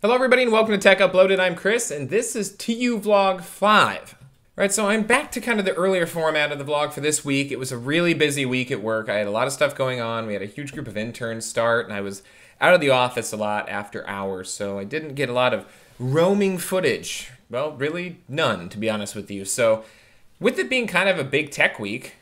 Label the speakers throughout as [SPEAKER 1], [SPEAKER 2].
[SPEAKER 1] Hello everybody and welcome to Tech Uploaded. I'm Chris and this is TUVlog 5. Right, so I'm back to kind of the earlier format of the vlog for this week. It was a really busy week at work. I had a lot of stuff going on. We had a huge group of interns start and I was out of the office a lot after hours, so I didn't get a lot of roaming footage. Well, really none, to be honest with you. So with it being kind of a big tech week,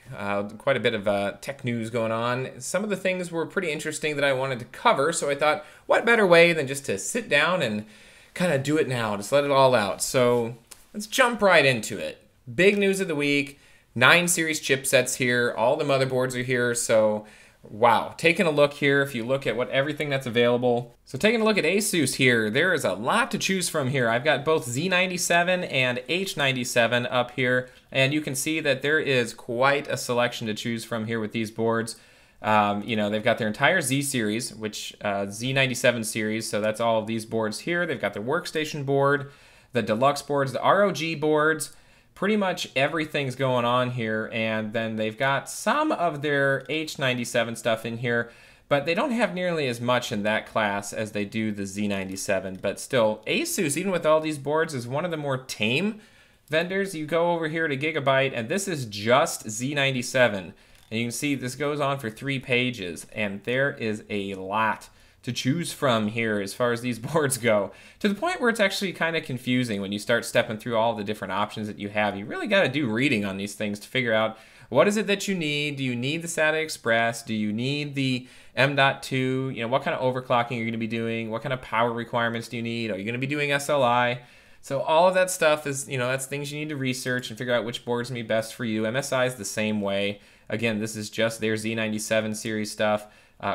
[SPEAKER 1] quite a bit of tech news going on, some of the things were pretty interesting that I wanted to cover, so I thought, what better way than just to sit down and kind of do it now, just let it all out. So let's jump right into it. Big news of the week, 9 series chipsets here, all the motherboards are here, so wow. Taking a look here, if you look at everything that's available. So taking a look at ASUS here, there is a lot to choose from here. I've got both Z97 and H97 up here, and you can see that there is quite a selection to choose from here with these boards. You know, they've got their entire Z series, which Z97 series, so that's all of these boards here. They've got the workstation board, the deluxe boards, the ROG boards. Pretty much everything's going on here, and then they've got some of their H97 stuff in here, but they don't have nearly as much in that class as they do the Z97. But still, ASUS, even with all these boards, is one of the more tame vendors. You go over here to Gigabyte, and this is just Z97, and you can see this goes on for 3 pages, and there is a lot to choose from here as far as these boards go, to the point where it's actually kind of confusing when you start stepping through all the different options that you have. You really got to do reading on these things to figure out what is it that you need. Do you need the SATA Express? Do you need the M.2? You know, what kind of overclocking are you going to be doing? What kind of power requirements do you need? Are you going to be doing SLI? So all of that stuff is, you know, that's things you need to research and figure out which board's going to be best for you. MSI is the same way. Again, this is just their Z97 series stuff.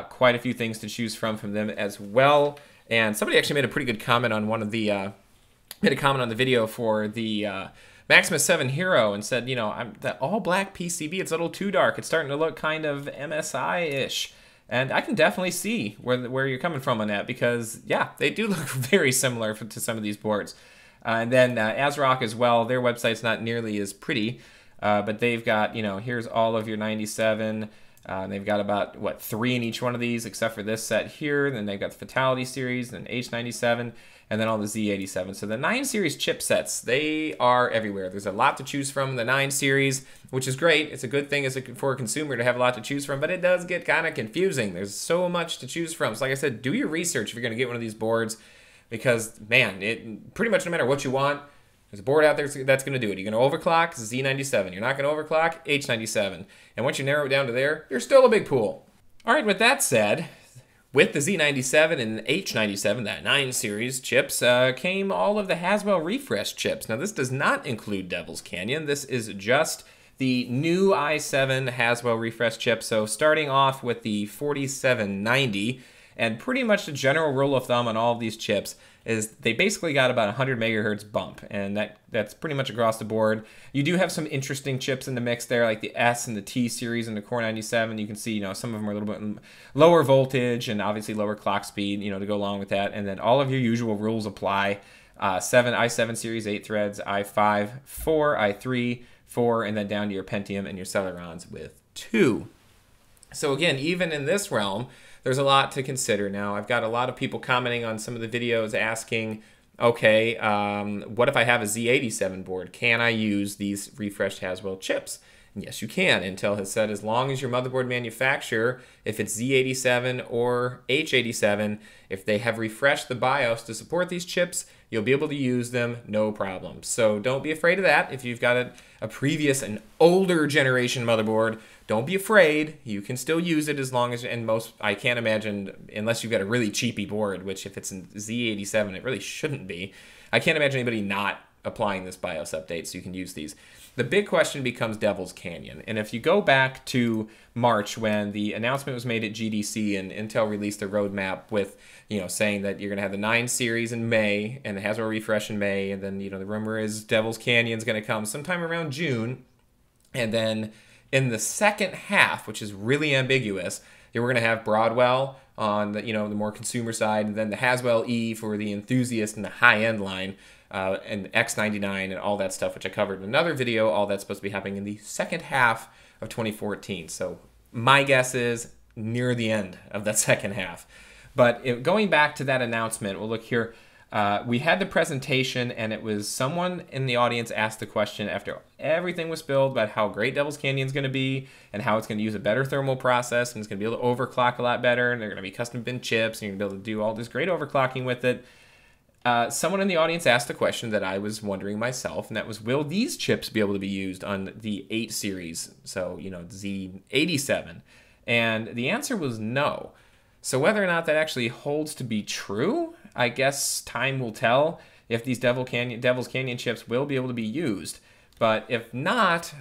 [SPEAKER 1] Quite a few things to choose from them as well. And somebody actually made a pretty good comment on one of the, made a comment on the video for the Maximus 7 Hero and said, you know, that all black PCB, it's a little too dark. It's starting to look kind of MSI-ish. And I can definitely see where you're coming from on that because, yeah, they do look very similar to some of these boards. And then ASRock as well, their website's not nearly as pretty, but they've got, you know, here's all of your 97. They've got about, what, 3 in each one of these, except for this set here. Then they've got the Fatality series, then H97, and then all the Z87. So the 9 series chipsets, they are everywhere. There's a lot to choose from in the 9 series, which is great. It's a good thing for a consumer to have a lot to choose from, but it does get kind of confusing. There's so much to choose from. So like I said, do your research if you're going to get one of these boards, because, man, it pretty much no matter what you want, there's a board out there that's going to do it. You're going to overclock Z97. You're not going to overclock H97. And once you narrow it down to there, you're still a big pool. All right, with that said, with the Z97 and H97, that 9 series chips, came all of the Haswell refresh chips. Now, this does not include Devil's Canyon. This is just the new i7 Haswell refresh chip. So starting off with the 4790, and pretty much the general rule of thumb on all of these chips is they basically got about 100 megahertz bump, and that's pretty much across the board. You do have some interesting chips in the mix there, like the S and the T series and the Core 97. You can see, you know, some of them are a little bit lower voltage and obviously lower clock speed, you know, to go along with that. And then all of your usual rules apply. i7 series, 8 threads, i5, 4, i3, 4, and then down to your Pentium and your Celerons with 2. So again, even in this realm, there's a lot to consider. Now, I've got a lot of people commenting on some of the videos asking, okay, what if I have a Z87 board? Can I use these refreshed Haswell chips? And yes, you can. Intel has said as long as your motherboard manufacturer, if it's Z87 or H87, if they have refreshed the BIOS to support these chips, you'll be able to use them, no problem. So don't be afraid of that. If you've got a previous, an older generation motherboard, don't be afraid. You can still use it as long as, and most, I can't imagine, unless you've got a really cheapy board, which if it's in Z87, it really shouldn't be. I can't imagine anybody not applying this BIOS update so you can use these. The big question becomes Devil's Canyon. And if you go back to March when the announcement was made at GDC and Intel released a roadmap with, you know, saying that you're going to have the 9 series in May and the Haswell refresh in May, and then, you know, the rumor is Devil's Canyon's going to come sometime around June, and then in the second half, which is really ambiguous, we're going to have Broadwell on the, you know, the more consumer side, and then the Haswell E for the enthusiast and the high-end line, and X99 and all that stuff, which I covered in another video. All that's supposed to be happening in the second half of 2014. So my guess is near the end of that second half. But going back to that announcement, we'll look here. We had the presentation, and it was someone in the audience asked the question after everything was spilled about how great Devil's Canyon is going to be and how it's going to use a better thermal process and it's going to be able to overclock a lot better, and they're going to be custom bin chips and you're going to be able to do all this great overclocking with it. Someone in the audience asked a question that I was wondering myself, and that was, will these chips be able to be used on the 8 series? So, you know, Z87. And the answer was no. So whether or not that actually holds to be true, I guess time will tell if these Devil's Canyon chips will be able to be used. But if not,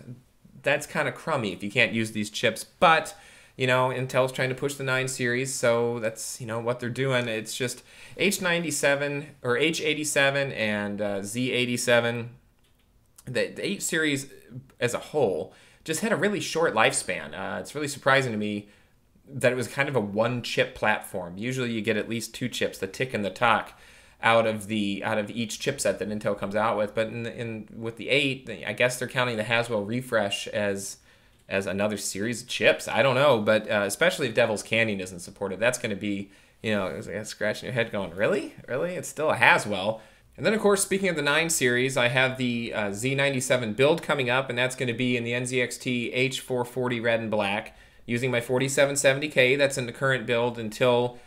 [SPEAKER 1] that's kind of crummy if you can't use these chips. But, you know, Intel's trying to push the 9 series, so that's, you know, what they're doing. It's just H97 or H87 and Z87. The 8 series as a whole just had a really short lifespan. It's really surprising to me that it was kind of a one-chip platform. Usually you get at least 2 chips, the tick and the tock, out of each chipset that Intel comes out with. But with the 8, I guess they're counting the Haswell refresh as another series of chips. I don't know, but especially if Devil's Canyon isn't supported, that's going to be, you know, it's like scratching your head going, really? It's still a Haswell. And then, of course, speaking of the 9 series, I have the Z97 build coming up, and that's going to be in the NZXT H440 red and black, using my 4770K. That's in the current build until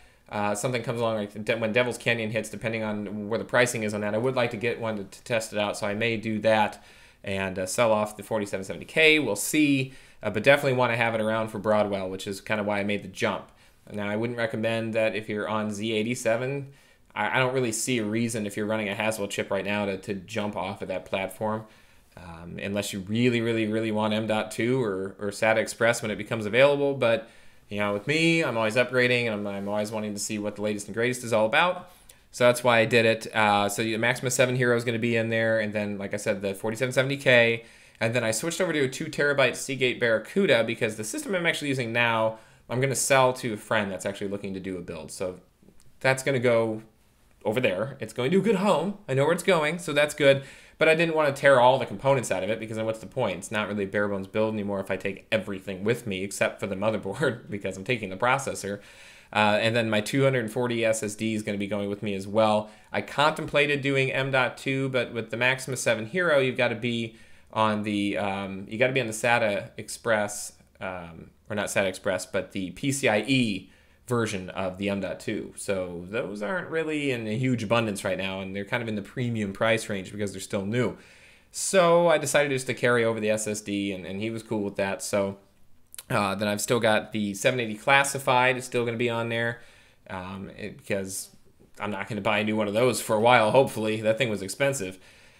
[SPEAKER 1] something comes along, like when Devil's Canyon hits, depending on where the pricing is on that. I would like to get one to test it out, so I may do that and sell off the 4770K. We'll see, but definitely want to have it around for Broadwell, which is kind of why I made the jump. Now, I wouldn't recommend that if you're on Z87. I don't really see a reason if you're running a Haswell chip right now to jump off of that platform. Unless you really want M.2 or SATA Express when it becomes available. But, you know, with me, I'm always upgrading, and I'm always wanting to see what the latest and greatest is all about. So that's why I did it. So the Maximus 7 Hero is going to be in there, and then, like I said, the 4770K. And then I switched over to a 2 terabyte Seagate Barracuda because the system I'm actually using now, I'm going to sell to a friend that's actually looking to do a build. So that's going to go over there. It's going to a good home. I know where it's going, so that's good. But I didn't want to tear all the components out of it because then what's the point? It's not really a bare bones build anymore if I take everything with me except for the motherboard because I'm taking the processor. And then my 240 SSD is going to be going with me as well. I contemplated doing M.2, but with the Maximus 7 Hero, you've got to be on the SATA Express, or not SATA Express, but the PCIe version of the M.2. So those aren't really in a huge abundance right now, and they're kind of in the premium price range because they're still new. So I decided just to carry over the SSD, and he was cool with that. So then I've still got the 780 classified. It's still going to be on there because I'm not going to buy a new one of those for a while, hopefully. That thing was expensive.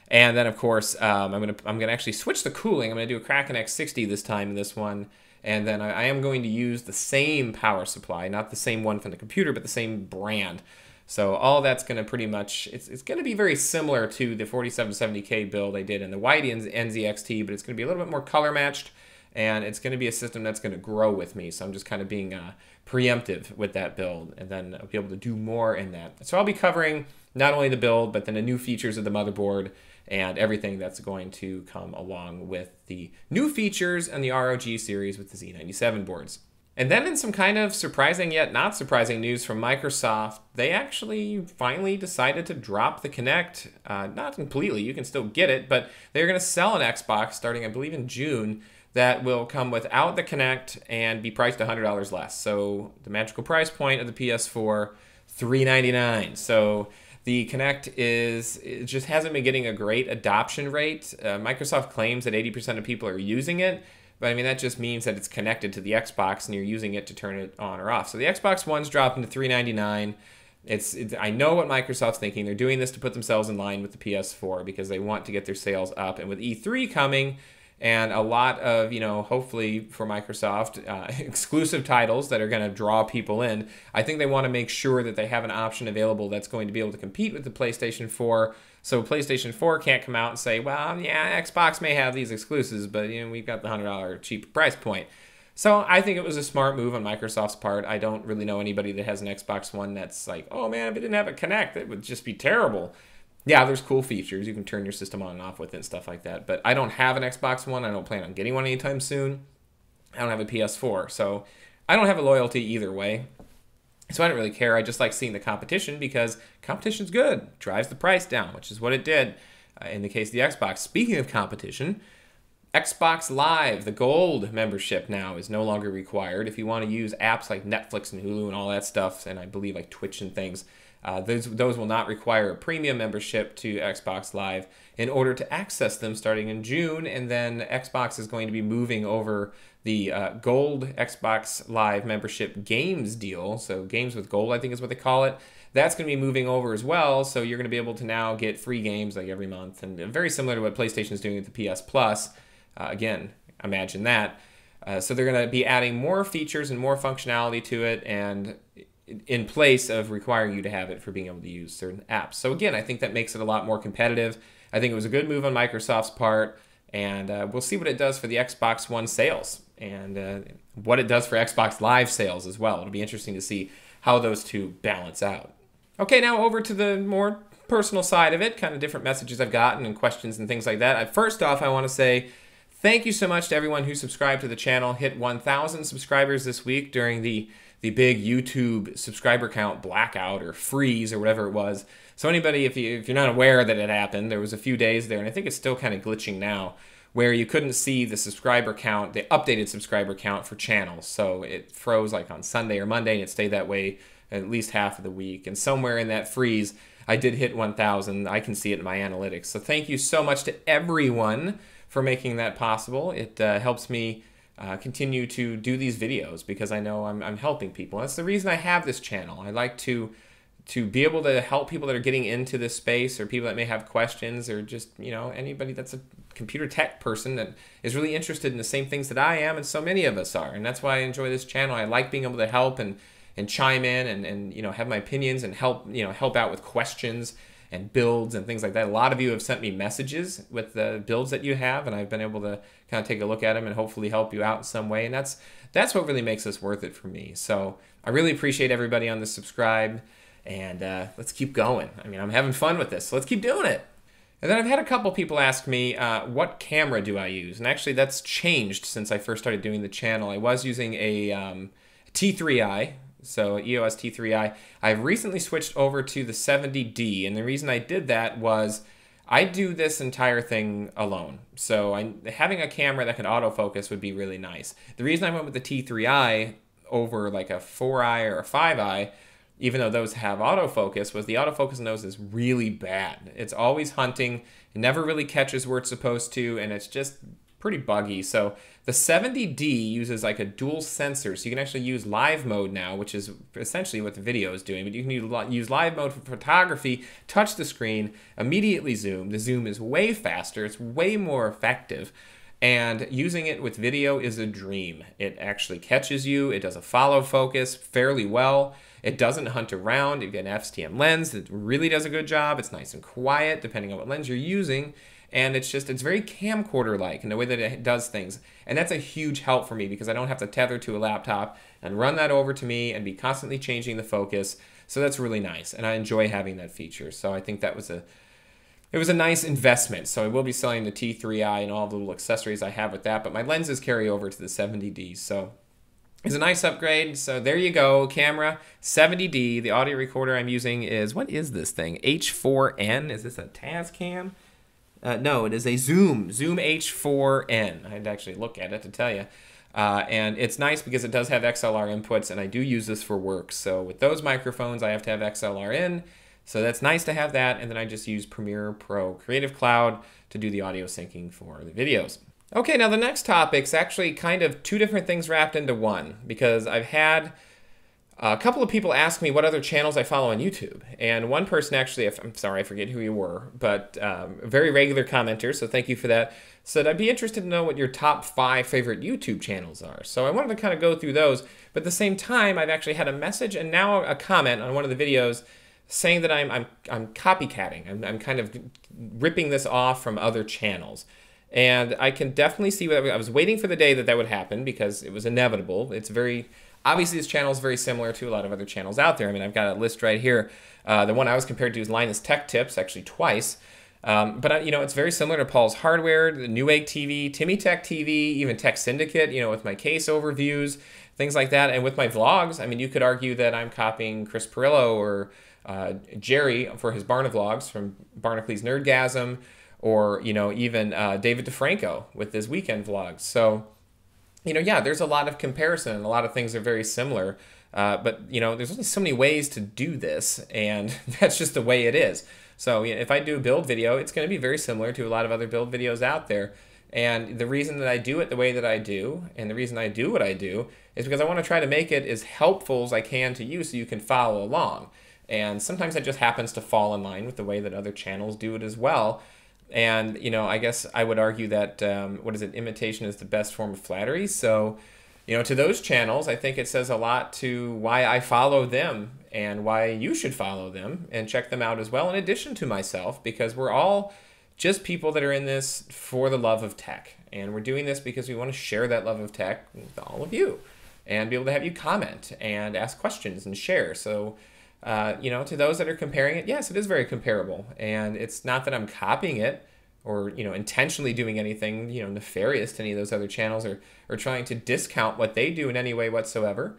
[SPEAKER 1] And then, of course, I'm gonna actually switch the cooling. I'm going to do a Kraken X60 this time in this one. And then I am going to use the same power supply, not the same one from the computer, but the same brand. So all that's going to pretty much, it's going to be very similar to the 4770K build I did in the Whitey NZXT, but it's going to be a little bit more color matched, and it's going to be a system that's going to grow with me. So I'm just kind of being preemptive with that build, and then I'll be able to do more in that. So I'll be covering not only the build, but then the new features of the motherboard, and everything that's going to come along with the new features and the ROG series with the Z97 boards. And then in some kind of surprising yet not surprising news from Microsoft, they actually finally decided to drop the Kinect. Not completely, you can still get it, but they're going to sell an Xbox starting, I believe, in June that will come without the Kinect and be priced $100 less. So the magical price point of the PS4, $399. So the Kinect it just hasn't been getting a great adoption rate. Microsoft claims that 80% of people are using it, but I mean, that just means that it's connected to the Xbox and you're using it to turn it on or off. So the Xbox One's dropping to $399. I know what Microsoft's thinking. They're doing this to put themselves in line with the PS4 because they want to get their sales up. And with E3 coming, and a lot of, hopefully for Microsoft, exclusive titles that are going to draw people in. I think they want to make sure that they have an option available that's going to be able to compete with the PlayStation 4. So PlayStation 4 can't come out and say, well, yeah, Xbox may have these exclusives, but we've got the $100 cheap price point. So I think it was a smart move on Microsoft's part. I don't really know anybody that has an Xbox One that's like, oh man, if it didn't have a Kinect, it would just be terrible. Yeah, there's cool features. You can turn your system on and off with it and stuff like that. But I don't have an Xbox One. I don't plan on getting one anytime soon. I don't have a PS4. So I don't have a loyalty either way. So I don't really care. I just like seeing the competition because competition's good, drives the price down, which is what it did in the case of the Xbox. Speaking of competition, Xbox Live, the gold membership now is no longer required. If you want to use apps like Netflix and Hulu and all that stuff, and I believe like Twitch and things, those will not require a premium membership to Xbox Live in order to access them starting in June. And then Xbox is going to be moving over the gold Xbox Live membership games deal. So games with gold, I think is what they call it. That's going to be moving over as well. So you're going to be able to now get free games like every month, and very similar to what PlayStation is doing with the PS Plus. Again, imagine that. So they're going to be adding more features and more functionality to it, and in place of requiring you to have it for being able to use certain apps. So again, I think that makes it a lot more competitive. I think it was a good move on Microsoft's part, and we'll see what it does for the Xbox One sales and what it does for Xbox Live sales as well. It'll be interesting to see how those two balance out. Okay, now over to the more personal side of it, kind of different messages I've gotten and questions and things like that. First off, I want to say thank you so much to everyone who subscribed to the channel. Hit 1,000 subscribers this week during the big YouTube subscriber count blackout or freeze or whatever it was. So anybody, if you're not aware that it happened, there was a few days there, and I think it's still kind of glitching now, where you couldn't see the subscriber count, the updated subscriber count for channels. So it froze like on Sunday or Monday, and it stayed that way at least half of the week. And somewhere in that freeze, I did hit 1,000. I can see it in my analytics. So thank you so much to everyone for making that possible. It helps me continue to do these videos because I know I'm helping people. That's the reason I have this channel. I like to be able to help people that are getting into this space, or people that may have questions, or just, you know, anybody that's a computer tech person that is really interested in the same things that I am, and so many of us are. And that's why I enjoy this channel. I like being able to help and chime in and you know, have my opinions and help out with questions and builds and things like that. A lot of you have sent me messages with the builds that you have, and I've been able to kind of take a look at them and hopefully help you out in some way. And that's what really makes this worth it for me. So I really appreciate everybody on the subscribe, and let's keep going. I mean, I'm having fun with this, so let's keep doing it. And then I've had a couple people ask me, what camera do I use? And actually that's changed since I first started doing the channel. I was using a T3i, so EOS T3i. I've recently switched over to the 70D, and the reason I did that was I do this entire thing alone. So having a camera that can autofocus would be really nice. The reason I went with the T3i over like a 4i or a 5i, even though those have autofocus, was the autofocus in those is really bad. It's always hunting, it never really catches where it's supposed to, and it's just pretty buggy. So the 70D uses like a dual sensor, so you can actually use live mode now, which is essentially what the video is doing, but you can use live mode for photography, touch the screen, immediately zoom. The zoom is way faster, it's way more effective, and using it with video is a dream. It actually catches you, it does a follow focus fairly well, it doesn't hunt around. You get an FSTM lens that really does a good job. It's nice and quiet depending on what lens you're using. And it's very camcorder-like in the way that it does things. And that's a huge help for me because I don't have to tether to a laptop and run that over to me and be constantly changing the focus. So that's really nice, and I enjoy having that feature. So I think that was a nice investment. So I will be selling the T3i and all the little accessories I have with that, but my lenses carry over to the 70D. So it's a nice upgrade. So there you go, camera 70D. The audio recorder I'm using is, what is this thing? H4n? Is this a Tascam? No, it is a Zoom H4n. I had to actually look at it to tell you. And it's nice because it does have XLR inputs, and I do use this for work. So with those microphones, I have to have XLR in. So that's nice to have that. And then I just use Premiere Pro Creative Cloud to do the audio syncing for the videos. Okay, now the next topic's actually kind of two different things wrapped into one, because I've had a couple of people ask me what other channels I follow on YouTube. And one person actually, I'm sorry, I forget who you were, but a very regular commenter, so thank you for that, said, I'd be interested to know what your top 5 favorite YouTube channels are. So I wanted to kind of go through those, but at the same time, I've actually had a message and now a comment on one of the videos saying that I'm copycatting. I'm kind of ripping this off from other channels. And I can definitely see what I was waiting for the day that would happen because it was inevitable. It's obviously this channel is very similar to a lot of other channels out there. I mean, I've got a list right here. The one I was compared to is Linus Tech Tips, actually twice. But you know, it's very similar to Paul's Hardware, the Newegg TV, Timmy Tech TV, even Tech Syndicate, you know, with my case overviews. things like that. And with my vlogs, I mean, you could argue that I'm copying Chris Pirillo or Jerry for his Barna vlogs from Barnacules Nerdgasm, or, you know, even David DeFranco with his weekend vlogs. So, you know, yeah, there's a lot of comparison, and a lot of things are very similar. But, you know, there's only so many ways to do this, and that's just the way it is. So, you know, if I do a build video, it's going to be very similar to a lot of other build videos out there. And the reason that I do it the way that I do, and the reason I do what I do, is because I want to try to make it as helpful as I can to you so you can follow along. And sometimes that just happens to fall in line with the way that other channels do it as well. And, you know, I guess I would argue that, imitation is the best form of flattery. So, you know, to those channels, I think it says a lot to why I follow them and why you should follow them and check them out as well, in addition to myself, because we're all just people that are in this for the love of tech. And we're doing this because we want to share that love of tech with all of you and be able to have you comment and ask questions and share. So, you know, to those that are comparing it, yes, it is very comparable. And it's not that I'm copying it or, you know, intentionally doing anything, you know, nefarious to any of those other channels, or trying to discount what they do in any way whatsoever.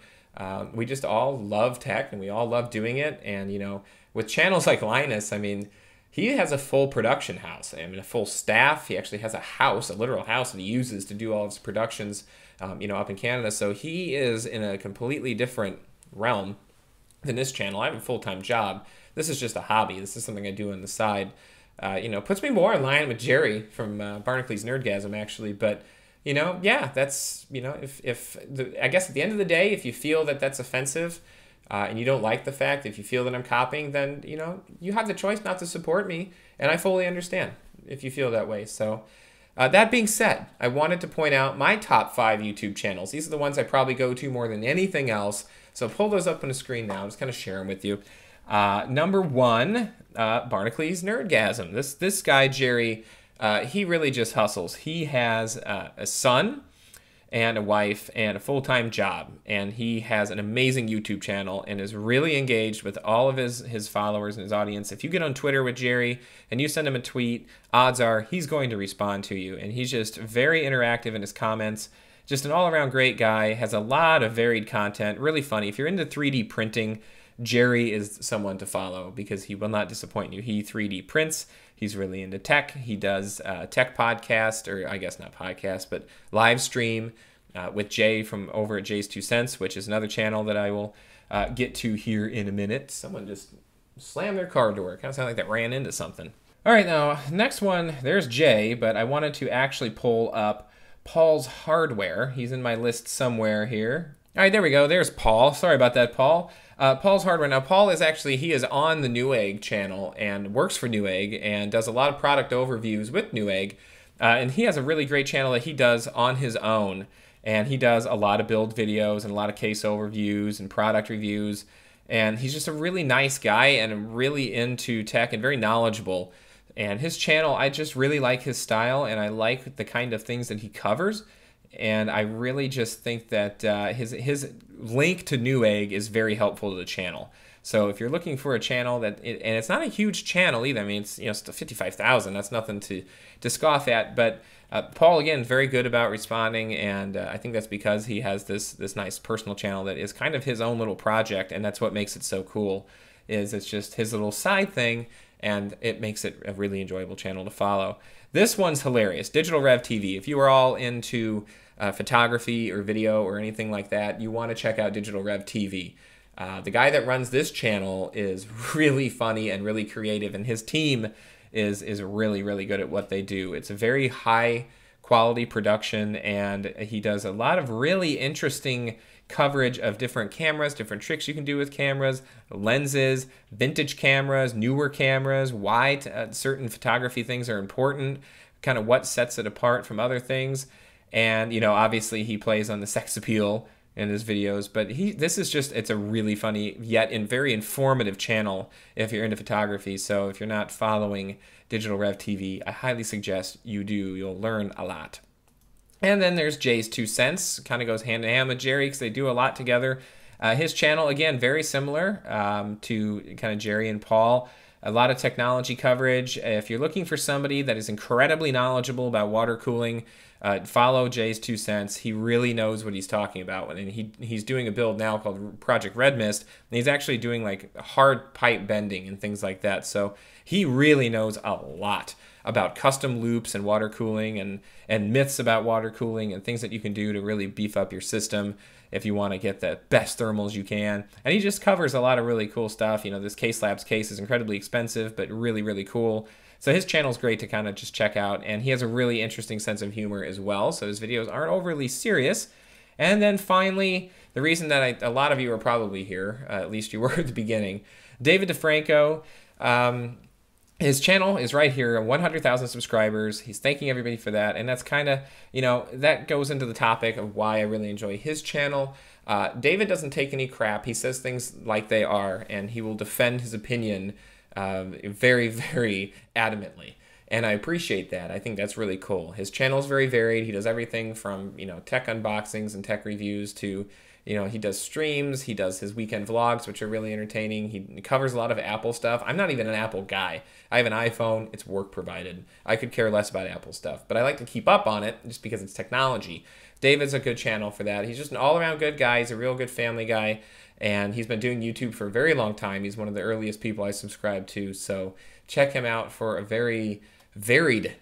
[SPEAKER 1] We just all love tech, and we all love doing it. And, you know, with channels like Linus, I mean, he has a full production house. I mean, a full staff. He actually has a house, a literal house that he uses to do all of his productions, you know, up in Canada. So he is in a completely different realm than this channel. I have a full-time job. This is just a hobby. This is something I do on the side. You know, puts me more in line with Jerry from Barnacules Nerdgasm, actually. But, you know, yeah, that's, you know, I guess at the end of the day, if you feel that that's offensive, and you don't like the fact, if you feel that I'm copying, then, you know, you have the choice not to support me, and I fully understand if you feel that way. So, that being said, I wanted to point out my top 5 YouTube channels. These are the ones I probably go to more than anything else. So pull those up on the screen now. I'm just kind of share them with you. Number 1, Barnacules Nerdgasm. This guy, Jerry, he really just hustles. He has a son and a wife and a full-time job, and he has an amazing YouTube channel and is really engaged with all of his followers and his audience. If you get on Twitter with Jerry and you send him a tweet, odds are he's going to respond to you, and he's just very interactive in his comments. Just an all-around great guy, has a lot of varied content, really funny. If you're into 3D printing, Jerry is someone to follow because he will not disappoint you. He 3D prints. He's really into tech. He does tech podcast, or I guess not podcast, but live stream with Jay from over at Jay's 2 Cents, which is another channel that I will get to here in a minute. Someone just slammed their car door. Kind of sounded like that ran into something. All right, now, next one, there's Jay, but I wanted to actually pull up Paul's Hardware. He's in my list somewhere here. All right, there we go. There's Paul. Sorry about that, Paul. Paul's Hardware. Now, Paul is actually, he is on the Newegg channel and works for Newegg and does a lot of product overviews with Newegg. And he has a really great channel that he does on his own. And he does a lot of build videos and a lot of case overviews and product reviews. And he's just a really nice guy and really into tech and very knowledgeable. And his channel, I just really like his style, and I like the kind of things that he covers. And I really just think that his link to Newegg is very helpful to the channel. So if you're looking for a channel and it's not a huge channel either. I mean, it's, you know, it's 55,000. That's nothing to scoff at. But Paul, again, is very good about responding, and I think that's because he has this nice personal channel that is kind of his own little project, and that's what makes it so cool. Is it's just his little side thing, and it makes it a really enjoyable channel to follow. This one's hilarious, Digital Rev TV. If you are all into photography or video or anything like that, you want to check out Digital Rev TV. The guy that runs this channel is really funny and really creative, and his team is really, really good at what they do. It's a very high quality production, and he does a lot of really interesting coverage of different cameras, different tricks you can do with cameras, lenses, vintage cameras, newer cameras, why certain photography things are important, kind of what sets it apart from other things. And, you know, obviously he plays on the sex appeal in his videos, but this is just, it's a really funny yet very informative channel if you're into photography. So if you're not following Digital Rev TV, I highly suggest you do. You'll learn a lot. And then there's Jay's 2 Cents, kind of goes hand in hand with Jerry because they do a lot together. His channel, again, very similar to kind of Jerry and Paul. a lot of technology coverage. If you're looking for somebody that is incredibly knowledgeable about water cooling, follow Jay's 2 cents. He really knows what he's talking about. And he's doing a build now called Project Red Mist, and he's actually doing like hard pipe bending and things like that. So he really knows a lot about custom loops and water cooling and myths about water cooling and things that you can do to really beef up your system if you want to get the best thermals you can. And he just covers a lot of really cool stuff. You know, this Case Labs case is incredibly expensive, but really, really cool. So his channel is great to kind of just check out. And he has a really interesting sense of humor as well. So his videos aren't overly serious. And then finally, the reason that a lot of you are probably here, at least you were at the beginning, David DeFranco. His channel is right here, 100,000 subscribers. He's thanking everybody for that. And that's kind of, you know, that goes into the topic of why I really enjoy his channel. David doesn't take any crap. He says things like they are, and he will defend his opinion very, very adamantly. And I appreciate that. I think that's really cool. His channel is very varied. He does everything from, you know, tech unboxings and tech reviews to, you know, he does streams, he does his weekend vlogs, which are really entertaining. He covers a lot of Apple stuff. I'm not even an Apple guy. I have an iPhone, it's work provided. I could care less about Apple stuff, but I like to keep up on it just because it's technology. David's a good channel for that. He's just an all-around good guy. He's a real good family guy, and he's been doing YouTube for a very long time. He's one of the earliest people I subscribe to, so check him out for a very varied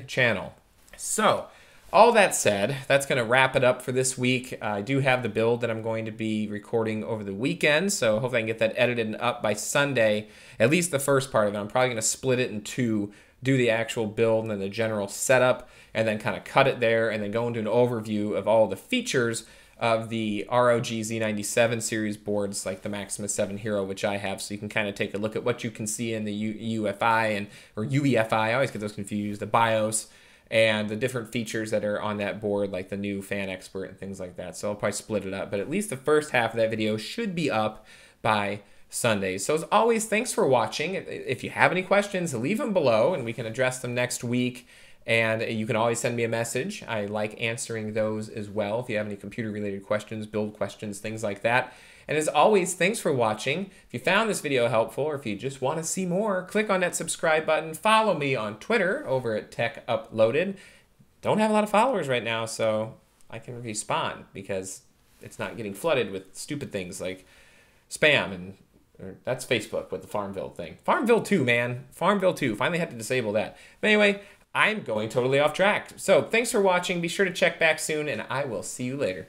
[SPEAKER 1] channel. So, all that said, that's going to wrap it up for this week. I do have the build that I'm going to be recording over the weekend, so hopefully I can get that edited and up by Sunday, at least the first part of it. I'm probably going to split it in two, do the actual build and then the general setup, and then kind of cut it there, and then go into an overview of all the features of the ROG Z97 series boards, like the Maximus 7 Hero, which I have, so you can kind of take a look at what you can see in the UEFI, or UEFI, I always get those confused, the BIOS, and the different features that are on that board, like the new Fan Expert and things like that. So I'll probably split it up, but at least the first half of that video should be up by Sunday. So as always, thanks for watching. If you have any questions, leave them below and we can address them next week. And you can always send me a message. I like answering those as well. If you have any computer-related questions, build questions, things like that. And as always, thanks for watching. If you found this video helpful, or if you just want to see more, click on that subscribe button. Follow me on Twitter over at Tech Uploaded. Don't have a lot of followers right now, so I can respond because it's not getting flooded with stupid things like spam, and that's Facebook with the Farmville thing. Farmville 2, man. Farmville 2. Finally had to disable that. But anyway, I'm going totally off track. So thanks for watching. Be sure to check back soon, and I will see you later.